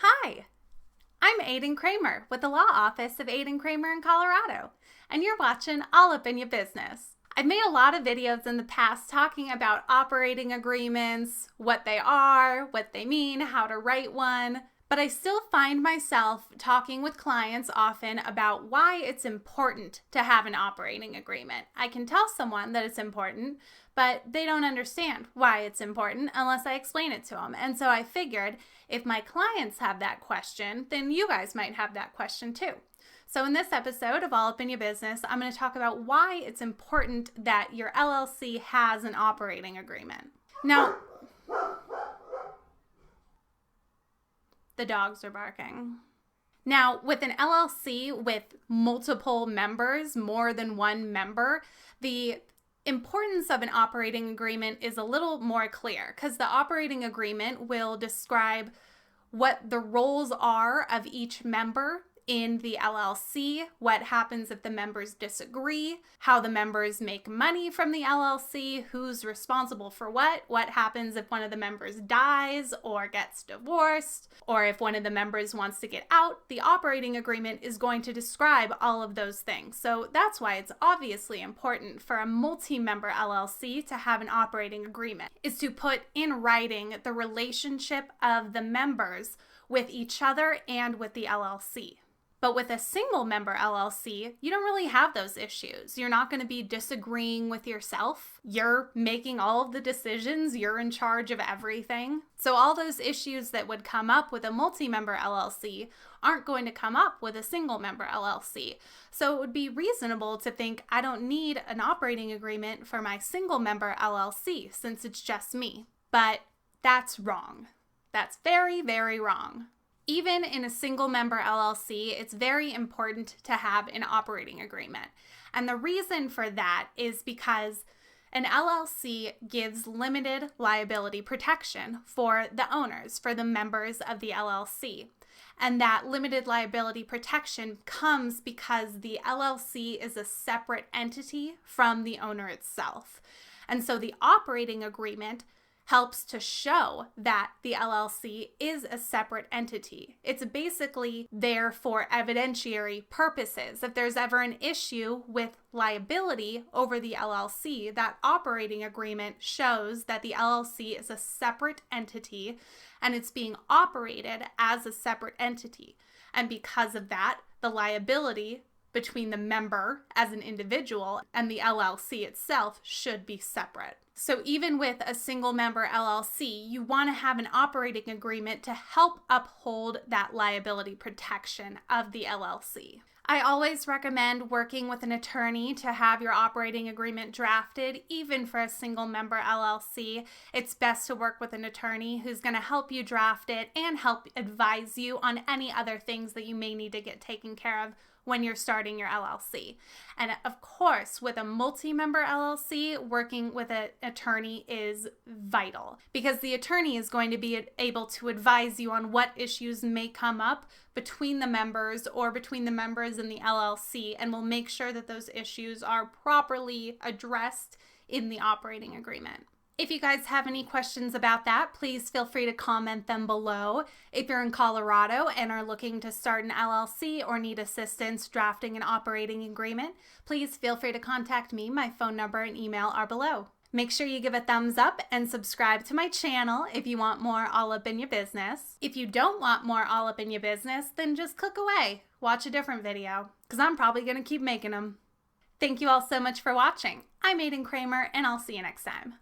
Hi, I'm Aiden Kramer with the Law Office of Aiden Kramer in Colorado, and you're watching All Up in Your Business. I've made a lot of videos in the past talking about operating agreements, what they are, what they mean, how to write one, but I still find myself talking with clients often about why it's important to have an operating agreement. I can tell someone that it's important, but they don't understand why it's important unless I explain it to them. And so I figured if my clients have that question, then you guys might have that question too. So in this episode of All Up in Your Business, I'm going to talk about why it's important that your LLC has an operating agreement. Now, the dogs are barking. Now, with an LLC with multiple members, more than one member, the importance of an operating agreement is a little more clear because the operating agreement will describe what the roles are of each member in the LLC, what happens if the members disagree, how the members make money from the LLC, who's responsible for what happens if one of the members dies or gets divorced, or if one of the members wants to get out. The operating agreement is going to describe all of those things. So that's why it's obviously important for a multi-member LLC to have an operating agreement, is to put in writing the relationship of the members with each other and with the LLC. But with a single member LLC, you don't really have those issues. You're not going to be disagreeing with yourself. You're making all of the decisions. You're in charge of everything. So all those issues that would come up with a multi-member LLC aren't going to come up with a single member LLC. So it would be reasonable to think I don't need an operating agreement for my single member LLC since it's just me. But that's wrong. That's very, very wrong. Even in a single member LLC, it's very important to have an operating agreement. And the reason for that is because an LLC gives limited liability protection for the owners, for the members of the LLC. And that limited liability protection comes because the LLC is a separate entity from the owner itself. And so the operating agreement helps to show that the LLC is a separate entity. It's basically there for evidentiary purposes. If there's ever an issue with liability over the LLC, that operating agreement shows that the LLC is a separate entity and it's being operated as a separate entity. And because of that, the liability between the member as an individual and the LLC itself should be separate. So even with a single member LLC, you want to have an operating agreement to help uphold that liability protection of the LLC. I always recommend working with an attorney to have your operating agreement drafted, even for a single member LLC. It's best to work with an attorney who's going to help you draft it and help advise you on any other things that you may need to get taken care of when you're starting your LLC. And of course, with a multi-member LLC, working with an attorney is vital because the attorney is going to be able to advise you on what issues may come up between the members or between the members and the LLC, and will make sure that those issues are properly addressed in the operating agreement. If you guys have any questions about that, please feel free to comment them below. If you're in Colorado and are looking to start an LLC or need assistance drafting an operating agreement, please feel free to contact me. My phone number and email are below. Make sure you give a thumbs up and subscribe to my channel if you want more All Up in Your Business. If you don't want more All Up in Your Business, then just click away. Watch a different video, because I'm probably going to keep making them. Thank you all so much for watching. I'm Aiden Kramer, and I'll see you next time.